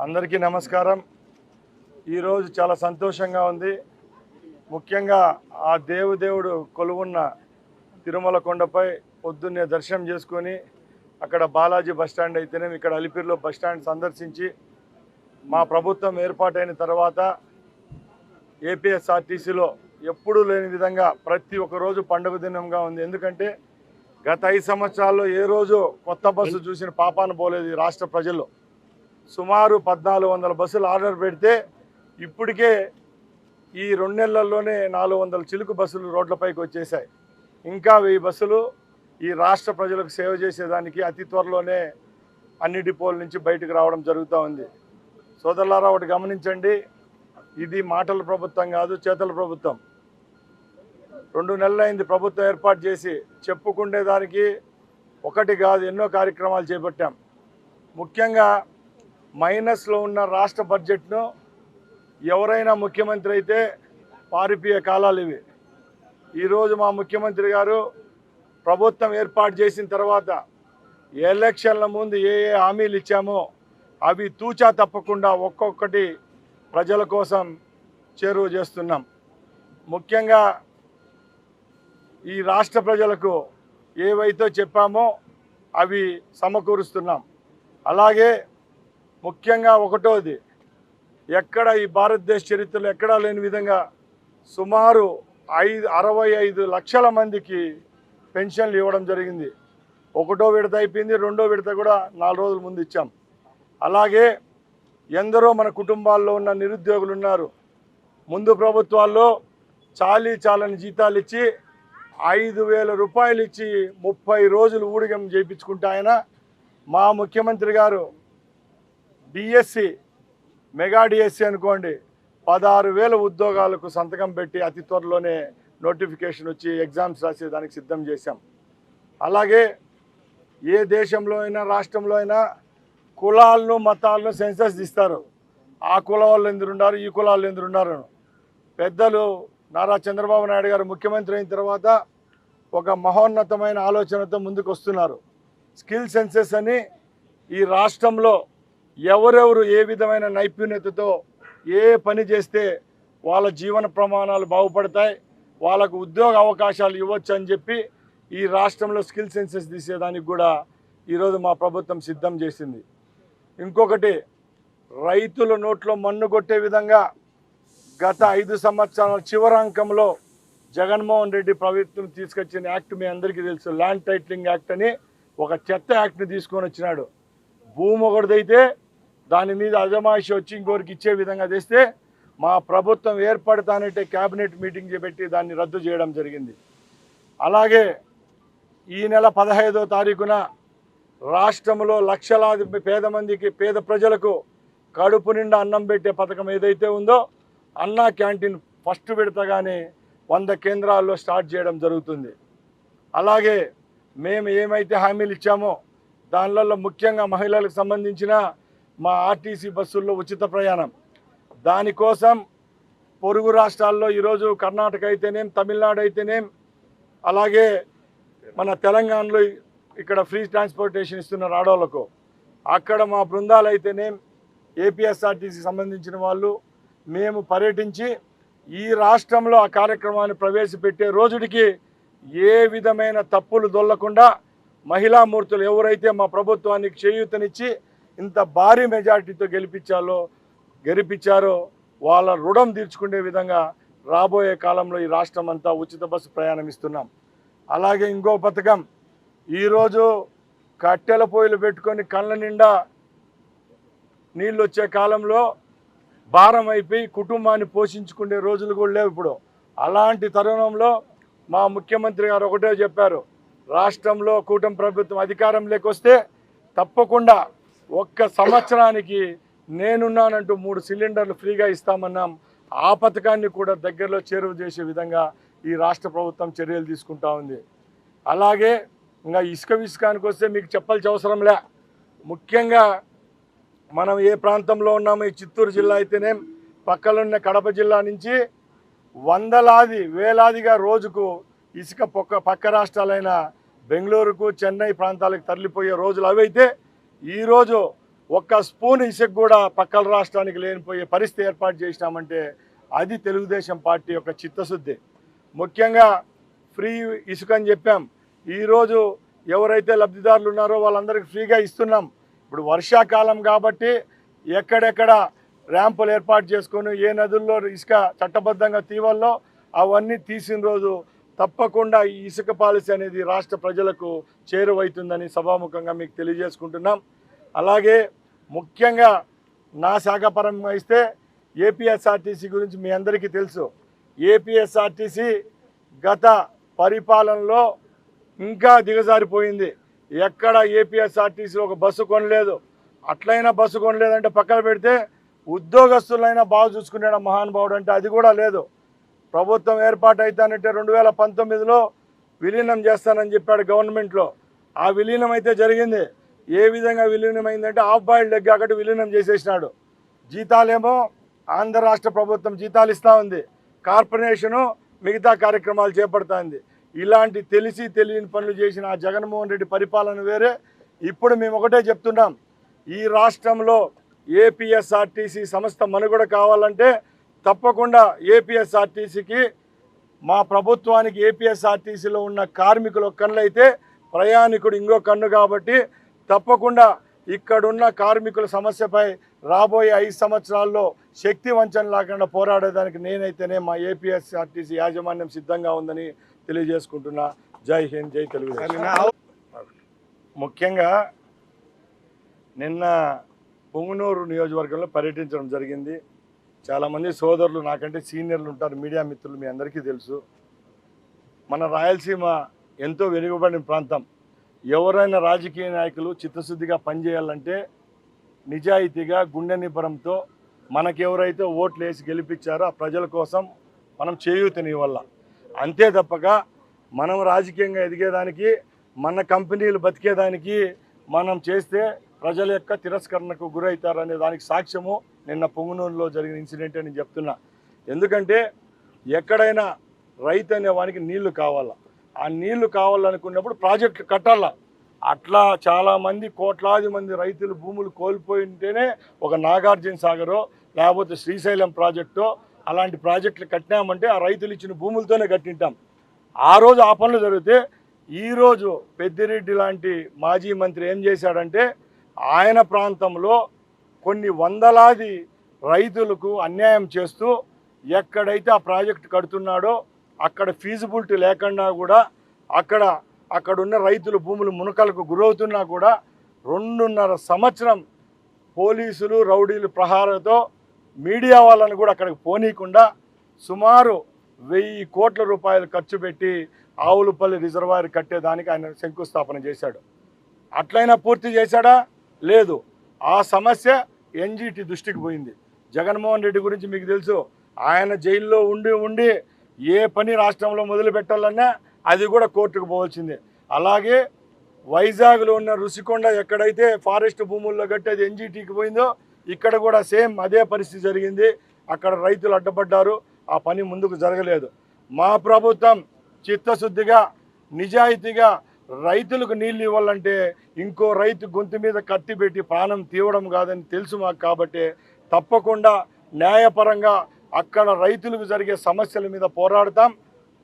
అందరికీ నమస్కారం। ఈరోజు చాలా సంతోషంగా ఉంది। ముఖ్యంగా ఆ దేవుడు కొలువున్న తిరుమల కొండపై పొద్దున్నే దర్శనం చేసుకొని అక్కడ బాలాజీ బస్ స్టాండ్ అయితేనే ఇక్కడ అలిపిరిలో బస్ స్టాండ్ సందర్శించి మా ప్రభుత్వం ఏర్పాటైన తర్వాత ఏపీఎస్ఆర్టీసీలో ఎప్పుడూ లేని విధంగా ప్రతి ఒక్క రోజు పండుగ దినంగా ఉంది। ఎందుకంటే గత 5 సంవత్సరాల్లో ఏ రోజు కొత్త బస్సు చూసిన పాపాన పోలేదు ఈ రాష్ట్ర ప్రజల్లో। సుమారు 1400 బస్సులు ఆర్డర్ పెడితే ఇప్పటికే ఈ 2 నెలల్లోనే 400 చిలుకు బస్సులు రోడ్లపైకి వచ్చేసాయి। ఇంకా 1000 బస్సులు ఈ రాష్ట్ర ప్రజలకు సేవ చేసేదానికి అతి త్వరలోనే అన్ని డిపోల నుంచి బయటకు రావడం జరుగుతూ ఉంది। సోదరులారా, ఒకటి గమనించండి, ఇది మాటల ప్రభుత్వం కాదు, చేతల ప్రభుత్వం। 2 నెలలైంది ప్రభుత్వం ఏర్పాటు చేసి, చెప్పుకునేదానికి ఒకటి కాదు ఎన్నో కార్యక్రమాలు చేపట్టాం। ముఖ్యంగా మైనస్లో ఉన్న రాష్ట్ర బడ్జెట్ను ఎవరైనా ముఖ్యమంత్రి అయితే పారిపోయే కాలాలు ఇవి। ఈరోజు మా ముఖ్యమంత్రి గారు ప్రభుత్వం ఏర్పాటు చేసిన తర్వాత ఎలక్షన్ల ముందు ఏ హామీలు ఇచ్చామో అవి తూచా తప్పకుండా ఒక్కొక్కటి ప్రజల కోసం చేరువ చేస్తున్నాం। ముఖ్యంగా ఈ రాష్ట్ర ప్రజలకు ఏవైతే చెప్పామో అవి సమకూరుస్తున్నాం। అలాగే ముఖ్యంగా ఒకటోది, ఎక్కడ ఈ భారతదేశ చరిత్రలో ఎక్కడా లేని విధంగా సుమారు 65 లక్షల మందికి పెన్షన్లు ఇవ్వడం జరిగింది। 1వ విడత అయిపోయింది, 2వ విడత కూడా 4 రోజుల ముందు ఇచ్చాం। అలాగే ఎందరో మన కుటుంబాల్లో ఉన్న నిరుద్యోగులు ఉన్నారు। ముందు ప్రభుత్వాల్లో చాలని జీతాలు ఇచ్చి 5,000 రూపాయలు ఇచ్చి 30 రోజులు ఊడిగం చేయించుకుంటే ఆయన మా ముఖ్యమంత్రి గారు డిఎస్సి మెగా డిఎస్సి అనుకోండి 16,000 ఉద్యోగాలకు సంతకం పెట్టి అతి త్వరలోనే నోటిఫికేషన్ వచ్చి ఎగ్జామ్స్ రాసేదానికి సిద్ధం చేశాం। అలాగే ఏ దేశంలో అయినా రాష్ట్రంలో అయినా కులాలను మతాలను సెన్సస్ తీస్తారు। ఆ కుల వాళ్ళు ఎందురున్నారు, ఈ కులాలు ఎందురున్నారు। పెద్దలు నారా చంద్రబాబు నాయుడు గారు ముఖ్యమంత్రి అయిన తర్వాత ఒక మహోన్నతమైన ఆలోచనతో ముందుకు వస్తున్నారు। స్కిల్ సెన్సెస్ అని ఈ రాష్ట్రంలో ఎవరెవరు ఏ విధమైన నైపుణ్యతతో ఏ పని చేస్తే వాళ్ళ జీవన ప్రమాణాలు బాగుపడతాయి, వాళ్ళకు ఉద్యోగ అవకాశాలు ఇవ్వచ్చు అని చెప్పి ఈ రాష్ట్రంలో స్కిల్ సెన్సెస్ తీసేదానికి కూడా ఈరోజు మా ప్రభుత్వం సిద్ధం చేసింది। ఇంకొకటి, రైతుల నోట్లో మన్ను కొట్టే విధంగా గత 5 సంవత్సరాల చివరాంకంలో జగన్మోహన్ రెడ్డి ప్రభుత్వం తీసుకొచ్చిన యాక్ట్ మీ అందరికీ తెలుసు, ల్యాండ్ టైటిలింగ్ యాక్ట్ అని ఒక చెత్త యాక్ట్ని తీసుకొని వచ్చినాడు। భూమి ఒకటిదైతే దాని మీద అజమాయిషి వచ్చి ఇంకోరికి ఇచ్చే విధంగా చేస్తే మా ప్రభుత్వం ఏర్పడతానంటే క్యాబినెట్ మీటింగ్ చేపెట్టి దాన్ని రద్దు చేయడం జరిగింది। అలాగే ఈ నెల 15వ తారీఖున రాష్ట్రంలో లక్షలాది పేద ప్రజలకు కడుపు నిండా అన్నం పెట్టే పథకం ఏదైతే ఉందో అన్నా క్యాంటీన్ ఫస్ట్ విడతగానే 100 కేంద్రాల్లో స్టార్ట్ చేయడం జరుగుతుంది। అలాగే మేము ఏమైతే హామీలు ఇచ్చామో దానిలో ముఖ్యంగా మహిళలకు సంబంధించిన మా ఆర్టీసీ బస్సుల్లో ఉచిత ప్రయాణం, దానికోసం పొరుగు రాష్ట్రాల్లో ఈరోజు కర్ణాటక అయితేనేం, తమిళనాడు అయితేనేం, అలాగే మన తెలంగాణలో ఇక్కడ ఫ్రీ ట్రాన్స్పోర్టేషన్ ఇస్తున్నారు ఆడవాళ్ళకు, అక్కడ మా బృందాలు అయితేనేం ఏపీఎస్ఆర్టీసీ సంబంధించిన వాళ్ళు మేము పర్యటించి ఈ రాష్ట్రంలో ఆ కార్యక్రమాన్ని ప్రవేశపెట్టే రోజుడికి ఏ విధమైన తప్పులు దొల్లకుండా మహిళామూర్తులు ఎవరైతే మా ప్రభుత్వానికి చేయూతనిచ్చి ఇంత భారీ మెజార్టీతో గెలిపించారో వాళ్ళ రుణం తీర్చుకునే విధంగా రాబోయే కాలంలో ఈ రాష్ట్రం అంతా ఉచిత బస్సు ప్రయాణం ఇస్తున్నాం। అలాగే ఇంకో పథకం, ఈరోజు కట్టెల పొయ్యిలు పెట్టుకొని కళ్ళ నిండా నీళ్ళు వచ్చే కాలంలో భారం అయిపోయి కుటుంబాన్ని పోషించుకునే రోజులు కూడా లేవు ఇప్పుడు। అలాంటి తరుణంలో మా ముఖ్యమంత్రి గారు ఒకటే చెప్పారు, రాష్ట్రంలో కూటమి ప్రభుత్వం అధికారంలోకి వస్తే తప్పకుండా 1 సంవత్సరానికి నేనున్నానంటూ 3 సిలిండర్లు ఫ్రీగా ఇస్తామన్నాం। ఆ పథకాన్ని కూడా దగ్గరలో చేరువ చేసే విధంగా ఈ రాష్ట్ర ప్రభుత్వం చర్యలు తీసుకుంటా ఉంది। అలాగే ఇంకా ఇసుక విషయానికి వస్తే మీకు చెప్పాల్సిన అవసరం లే, ముఖ్యంగా మనం ఏ ప్రాంతంలో ఉన్నామో ఈ చిత్తూరు జిల్లా అయితేనేం, పక్కనున్న కడప జిల్లా నుంచి వేలాదిగా రోజుకు ఇసుక పక్క రాష్ట్రాలైన బెంగళూరుకు, చెన్నై ప్రాంతాలకు తరలిపోయే రోజులు అవైతే ఈరోజు ఒక్క స్పూన్ ఇసుక కూడా పక్కల రాష్ట్రానికి లేనిపోయే పరిస్థితి ఏర్పాటు చేసినామంటే అది తెలుగుదేశం పార్టీ యొక్క చిత్తశుద్ధి. ముఖ్యంగా ఫ్రీ ఇసుక అని చెప్పాం. ఈరోజు ఎవరైతే లబ్ధిదారులు ఉన్నారో వాళ్ళందరికీ ఫ్రీగా ఇస్తున్నాం. ఇప్పుడు వర్షాకాలం కాబట్టి ఎక్కడెక్కడ ర్యాంపులు ఏర్పాటు చేసుకొని ఏ నదుల్లో ఇసుక చట్టబద్ధంగా తీవాలో అవన్నీ తీసిన రోజు తప్పకుండా ఈ ఇసుక పాలసీ అనేది రాష్ట్ర ప్రజలకు చేరువవుతుందని సభాముఖంగా మీకు తెలియజేసుకుంటున్నాం. అలాగే ముఖ్యంగా నా శాఖపరంగా ఇస్తే ఏపీఎస్ఆర్టీసీ గురించి మీ అందరికీ తెలుసు. ఏపీఎస్ఆర్టీసీ గత పరిపాలనలో ఇంకా దిగజారిపోయింది. ఎక్కడ ఏపీఎస్ఆర్టీసీలో ఒక బస్సు కొనలేదు. అట్లయినా బస్సు కొనలేదంటే పక్కన పెడితే ఉద్యోగస్తులైనా బాగా చూసుకునే మహానుభావుడు అంటే అది కూడా లేదు. ప్రభుత్వం ఏర్పాటు అవుతానంటే 2019లో విలీనం చేస్తానని చెప్పాడు గవర్నమెంట్లో. ఆ విలీనం అయితే జరిగింది. ఏ విధంగా విలీనం అయిందంటే ఆఫ్ బాయిల్డ్ ఎగ్ అక్కడి విలీనం చేసేసినాడు. జీతాలేమో ఆంధ్ర రాష్ట్ర ప్రభుత్వం జీతాలు ఇస్తూ ఉంది, కార్పొరేషను మిగతా కార్యక్రమాలు చేపడుతుంది. ఇలాంటి తెలిసి తెలియని పనులు చేసిన ఆ జగన్మోహన్ రెడ్డి పరిపాలన వేరే. ఇప్పుడు మేము ఒకటే చెప్తున్నాం, ఈ రాష్ట్రంలో ఏపీఎస్ఆర్టీసీ సంస్థ మనుగడ కావాలంటే తప్పకుండా ఏపీఎస్ఆర్టీసీకి మా ప్రభుత్వానికి ఏపీఎస్ఆర్టీసీలో ఉన్న కార్మికులు ఒక కన్ను అయితే ప్రయాణికుడు ఇంకో కన్ను కాబట్టి తప్పకుండా ఇక్కడున్న కార్మికుల సమస్యపై రాబోయే 5 సంవత్సరాల్లో శక్తి వంచన లేకుండా పోరాడేదానికి నేనైతేనే మా ఏపీఎస్ఆర్టీసీ యాజమాన్యం సిద్ధంగా ఉందని తెలియజేసుకుంటున్నా. జై హింద్, జై తెలుగుదేశం. ముఖ్యంగా నిన్న పొంగునూరు నియోజకవర్గంలో పర్యటించడం జరిగింది. చాలామంది సోదరులు నాకంటే సీనియర్లు ఉంటారు, మీడియా మిత్రులు, మీ అందరికీ తెలుసు. మన రాయలసీమ ఎంతో వెనుకబడిన ప్రాంతం. ఎవరైనా రాజకీయ నాయకులు చిత్తశుద్ధిగా పనిచేయాలంటే నిజాయితీగా గుండె నిబ్బరంతో మనకెవరైతే ఓట్లు వేసి గెలిపించారో ఆ ప్రజల కోసం మనం చేయూతని వల్ల అంతే తప్పక మనం రాజకీయంగా ఎదిగేదానికి మన కంపెనీలు బతికేదానికి మనం చేస్తే ప్రజల యొక్క తిరస్కరణకు గురవుతారనే దానికి సాక్ష్యము నిన్న పొంగునూరులో జరిగిన ఇన్సిడెంట్ అని చెప్తున్నా. ఎందుకంటే ఎక్కడైనా రైతు అనే వానికి నీళ్లు కావాలా, ఆ నీళ్లు కావాలనుకున్నప్పుడు ప్రాజెక్టులు కట్టాలా. అట్లా చాలామంది కోట్లాది మంది రైతులు భూములు కోల్పోయి ఉంటేనే ఒక నాగార్జున సాగరో లేకపోతే శ్రీశైలం ప్రాజెక్టో అలాంటి ప్రాజెక్టులు కట్టినామంటే ఆ రైతులు ఇచ్చిన భూములతోనే కట్టింటాం. ఆ రోజు ఆ పనులు జరిగితే ఈరోజు పెద్దిరెడ్డి లాంటి మాజీ మంత్రి ఏం చేశాడంటే ఆయన ప్రాంతంలో కొన్ని వందలాది రైతులకు అన్యాయం చేస్తూ ఎక్కడైతే ఆ ప్రాజెక్టు కడుతున్నాడో అక్కడ ఫీజిబిలిటీ లేకుండా కూడా అక్కడున్న రైతులు భూములు మునకలకు గురవుతున్నా కూడా 2.5 సంవత్సరం పోలీసులు రౌడీలు ప్రహారంతో మీడియా వాళ్ళని కూడా అక్కడికి పోనీయకుండా సుమారు 1000 కోట్ల రూపాయలు ఖర్చు పెట్టి ఆవులపల్లి రిజర్వాయర్ కట్టేదానికి ఆయన శంకుస్థాపన చేశాడు. అట్లయినా పూర్తి చేశాడా? లేదు. ఆ సమస్య ఎన్జీటీ దృష్టికి పోయింది. జగన్మోహన్ రెడ్డి గురించి మీకు తెలుసు, ఆయన జైల్లో ఉండి ఏ పని రాష్ట్రంలో మొదలు పెట్టాలన్నా అది కూడా కోర్టుకు పోవాల్సిందే. అలాగే వైజాగ్లో ఉన్న రుషికొండ ఎక్కడైతే ఫారెస్ట్ భూముల్లో కట్టేది ఎన్జీటీకి పోయిందో ఇక్కడ కూడా సేమ్ అదే పరిస్థితి జరిగింది. అక్కడ రైతులు అడ్డపడ్డారు, ఆ పని ముందుకు జరగలేదు. మా ప్రభుత్వం చిత్తశుద్ధిగా నిజాయితీగా రైతులకు నీళ్ళు ఇవ్వాలంటే ఇంకో రైతు గొంతు మీద కత్తి పెట్టి ప్రాణం తీయడం కాదని తెలుసు మాకు. కాబట్టి తప్పకుండా న్యాయపరంగా అక్కడ రైతులకు జరిగే సమస్యల మీద పోరాడతాం.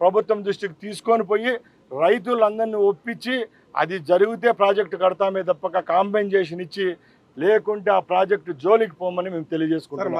ప్రభుత్వం దృష్టికి తీసుకొని పోయి రైతులందరినీ ఒప్పించి అది జరిగితే ప్రాజెక్టు కడతామే తప్పక కాంపెన్సేషన్ ఇచ్చి లేకుంటే ఆ ప్రాజెక్టు జోలికి పోమని మేము తెలియజేసుకుంటాం.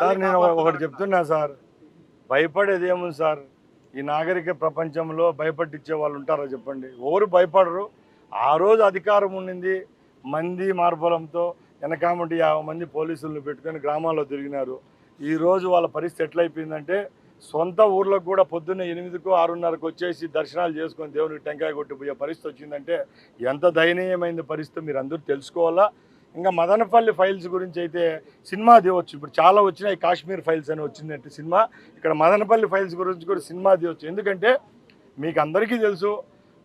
సార్ నేను ఒకటి చెప్తున్నా సార్, భయపడేది ఏముంది సార్? ఈ నాగరిక ప్రపంచంలో భయపట్టించే వాళ్ళు ఉంటారా చెప్పండి? ఎవరు భయపడరు. ఆ రోజు అధికారం ఉండింది, మంది మార్బలంతో వెనకామంటి 50 మంది పోలీసులను పెట్టుకొని గ్రామాల్లో తిరిగినారు. ఈరోజు వాళ్ళ పరిస్థితి ఎట్లయిపోయిందంటే సొంత ఊర్లకు కూడా పొద్దున్న 8కో 6:30కు వచ్చేసి దర్శనాలు చేసుకొని దేవునికి టెంకాయ కొట్టిపోయే పరిస్థితి వచ్చిందంటే ఎంత దయనీయమైన పరిస్థితి మీరు అందరూ తెలుసుకోవాలా. ఇంకా మదనపల్లి ఫైల్స్ గురించి అయితే సినిమా తీయవచ్చు. ఇప్పుడు చాలా వచ్చినాయి, కాశ్మీర్ ఫైల్స్ అని వచ్చిందంటే సినిమా. ఇక్కడ మదనపల్లి ఫైల్స్ గురించి కూడా సినిమా తీయవచ్చు. ఎందుకంటే మీకు అందరికీ తెలుసు,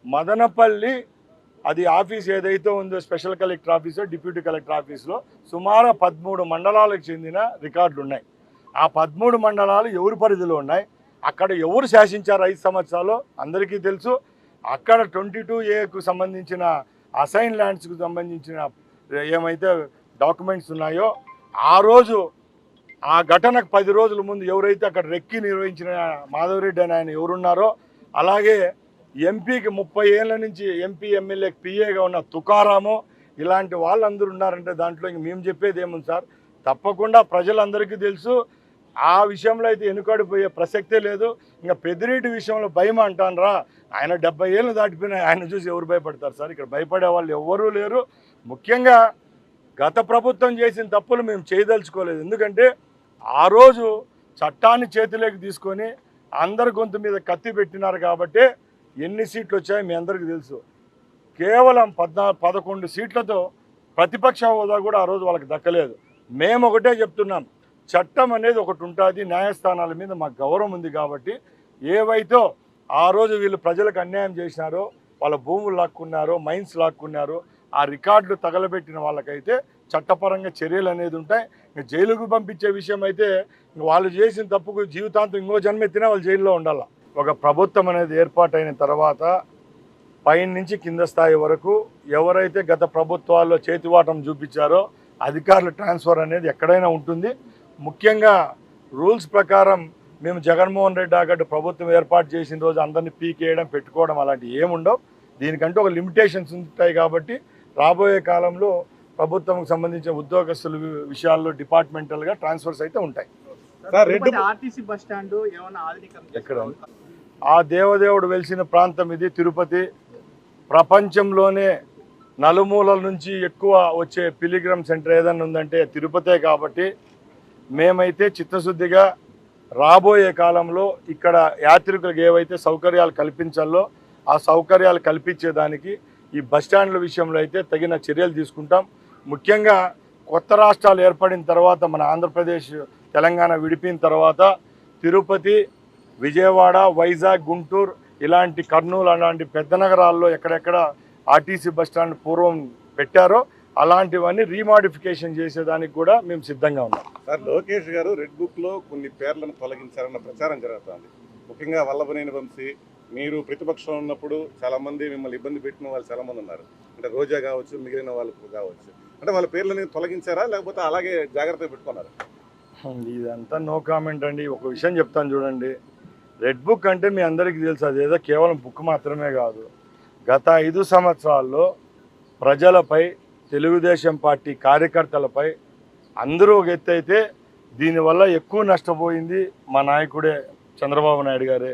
మదనపల్లి అది ఆఫీస్ ఏదైతే ఉందో స్పెషల్ కలెక్టర్ ఆఫీసో డిప్యూటీ కలెక్టర్ ఆఫీస్లో సుమారు 13 మండలాలకు చెందిన రికార్డులు ఉన్నాయి. ఆ 13 మండలాలు ఎవరి పరిధిలో ఉన్నాయి, అక్కడ ఎవరు శాసించారు 5 సంవత్సరాలు అందరికీ తెలుసు. అక్కడ 22A సంబంధించిన అసైన్ ల్యాండ్స్కు సంబంధించిన ఏమైతే డాక్యుమెంట్స్ ఉన్నాయో ఆ రోజు ఆ ఘటనకు 10 రోజుల ముందు ఎవరైతే అక్కడ రెక్కి నిర్వహించిన మాధవరెడ్డి అని ఆయన ఎవరున్నారో, అలాగే ఎంపీకి 30 ఏళ్ళ నుంచి ఎంపీ ఎమ్మెల్యేకి పిఏగా ఉన్న తుకారాము, ఇలాంటి వాళ్ళందరూ ఉన్నారంటే దాంట్లో ఇంక మేము చెప్పేది ఏముంది సార్. తప్పకుండా ప్రజలందరికీ తెలుసు. ఆ విషయంలో అయితే వెనుకడిపోయే ప్రసక్తే లేదు. ఇంకా పెద్దిరెడ్డి విషయంలో భయం అంటానరా, ఆయన 70 ఏళ్ళు దాటిపోయినా ఆయన చూసి ఎవరు భయపడతారు సార్? ఇక్కడ భయపడే వాళ్ళు ఎవరూ లేరు. ముఖ్యంగా గత ప్రభుత్వం చేసిన తప్పులు మేము చేయదలుచుకోలేదు. ఎందుకంటే ఆ రోజు చట్టాన్ని చేతిలోకి తీసుకొని అందరి గొంతు మీద కత్తి పెట్టినారు కాబట్టి ఎన్ని సీట్లు వచ్చాయో మీ అందరికీ తెలుసు. కేవలం 11 సీట్లతో ప్రతిపక్ష హోదా కూడా ఆ రోజు వాళ్ళకి దక్కలేదు. మేము ఒకటే చెప్తున్నాం, చట్టం అనేది ఒకటి ఉంటుంది, న్యాయస్థానాల మీద మాకు గౌరవం ఉంది కాబట్టి ఏవైతే ఆ రోజు వీళ్ళు ప్రజలకు అన్యాయం చేసినారో, వాళ్ళ భూములు లాక్కున్నారో, మైన్స్ లాక్కున్నారో, ఆ రికార్డులు తగలబెట్టిన వాళ్ళకైతే చట్టపరంగా చర్యలు అనేది ఉంటాయి. జైలుకు పంపించే విషయం అయితే వాళ్ళు చేసిన తప్పుకు జీవితాంతం ఇంకో జన్మెత్తినా వాళ్ళు జైల్లో ఉండాలి. ఒక ప్రభుత్వం అనేది ఏర్పాటైన తర్వాత పైన నుంచి కింద స్థాయి వరకు ఎవరైతే గత ప్రభుత్వాల్లో చేతివాటం చూపించారో అధికారుల ట్రాన్స్ఫర్ అనేది ఎక్కడైనా ఉంటుంది. ముఖ్యంగా రూల్స్ ప్రకారం మేము జగన్మోహన్ రెడ్డి ఆగట్టు ప్రభుత్వం ఏర్పాటు చేసిన రోజు అందరినీ పీకేయడం పెట్టుకోవడం అలాంటివి ఏముండవు. దీనికంటే ఒక లిమిటేషన్స్ ఉంటాయి కాబట్టి రాబోయే కాలంలో ప్రభుత్వంకి సంబంధించిన ఉద్యోగస్తుల విషయాల్లో డిపార్ట్మెంటల్గా ట్రాన్స్ఫర్స్ అయితే ఉంటాయి. ఎక్కడ ఆ దేవదేవుడు వెలిసిన ప్రాంతం ఇది తిరుపతి. ప్రపంచంలోనే నలుమూలల నుంచి ఎక్కువ వచ్చే పిలిగ్రమ్ సెంటర్ ఏదైనా ఉందంటే తిరుపతే. కాబట్టి మేమైతే చిత్తశుద్ధిగా రాబోయే కాలంలో ఇక్కడ యాత్రికులకు ఏవైతే సౌకర్యాలు కల్పించాలో ఆ సౌకర్యాలు కల్పించేదానికి ఈ బస్టాండ్ల విషయంలో అయితే తగిన చర్యలు తీసుకుంటాం. ముఖ్యంగా కొత్త రాష్ట్రాలు ఏర్పడిన తర్వాత మన ఆంధ్రప్రదేశ్ తెలంగాణ విడిపోయిన తర్వాత తిరుపతి, విజయవాడ, వైజాగ్, గుంటూరు ఇలాంటి కర్నూలు అలాంటి పెద్ద నగరాల్లో ఎక్కడెక్కడ ఆర్టీసీ బస్టాండ్ పూర్వం పెట్టారో అలాంటివన్నీ రీమాడిఫికేషన్ చేసేదానికి కూడా మేము సిద్ధంగా ఉన్నాం. సార్, లోకేష్ గారు రెడ్ బుక్లో కొన్ని పేర్లను తొలగించారన్న ప్రచారం జరుగుతుంది. ముఖ్యంగా వల్లభనేని వంశీ, మీరు ప్రతిపక్షంలో ఉన్నప్పుడు చాలామంది మిమ్మల్ని ఇబ్బంది పెట్టిన వాళ్ళు చాలామంది ఉన్నారు. అంటే రోజా కావచ్చు, మిగిలిన వాళ్ళు కావచ్చు. అంటే వాళ్ళ పేర్లని తొలగించారా లేకపోతే అలాగే జాగ్రత్తగా పెట్టుకున్నారా? ఇదంతా నో కామెంట్ అండి. ఒక విషయం చెప్తాను చూడండి. రెడ్ బుక్ అంటే మీ అందరికీ తెలుసు, అదేదో కేవలం బుక్ మాత్రమే కాదు. గత 5 సంవత్సరాల్లో ప్రజలపై, తెలుగుదేశం పార్టీ కార్యకర్తలపై అందరూ ఒక ఎత్తు అయితే దీనివల్ల ఎక్కువ నష్టపోయింది మా నాయకుడే చంద్రబాబు నాయుడు గారే.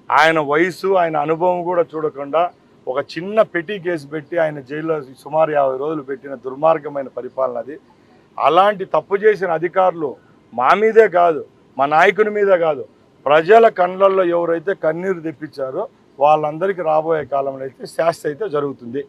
ఆయన వయసు, ఆయన అనుభవం కూడా చూడకుండా ఒక చిన్న పెట్టి కేసు పెట్టి ఆయన జైల్లో సుమారు 50 రోజులు పెట్టిన దుర్మార్గమైన పరిపాలన అది. అలాంటి తప్పు చేసిన అధికారులు మా మీదే కాదు, మా నాయకుని మీద కాదు, ప్రజల కళ్ళల్లో ఎవరైతే కన్నీరు తెప్పించారో వాళ్ళందరికీ రాబోయే కాలంలో అయితే శాస్తి అయితే జరుగుతుంది.